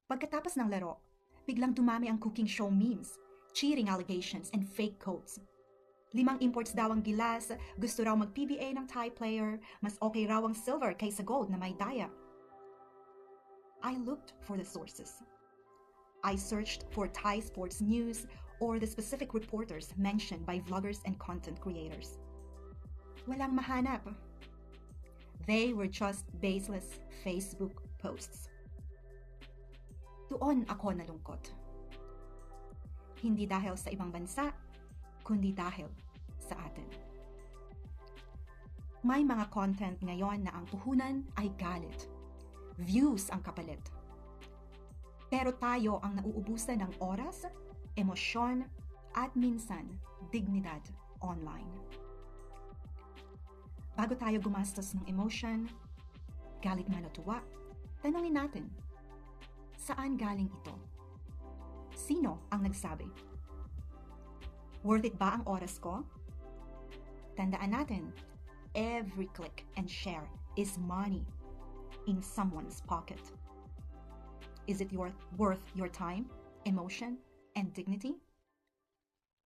Pagkatapos ng laro, biglang dumami ang cooking show memes, cheating allegations, and fake quotes. 5 imports daw ang gilas, gusto raw mag-PBA ng Thai player, mas okay raw ang silver kaysa gold na may daya. I looked for the sources. I searched for Thai sports news or the specific reporters mentioned by vloggers and content creators. Walang mahanap. They were just baseless Facebook posts. Doon ako nalungkot. Hindi dahil sa ibang bansa, kundi dahil sa atin. May mga content ngayon na ang puhunan ay galit. Views ang kapalit. Pero tayo ang nauubusan ng oras, emosyon, at minsan, dignidad online. Bago tayo gumastos ng emotion, galit man o tuwa, tanungin natin, saan galing ito? Sino ang nagsabi? Worth it ba ang oras ko? Tandaan natin, every click and share is money in someone's pocket. Is it worth your time, emotion, and dignity?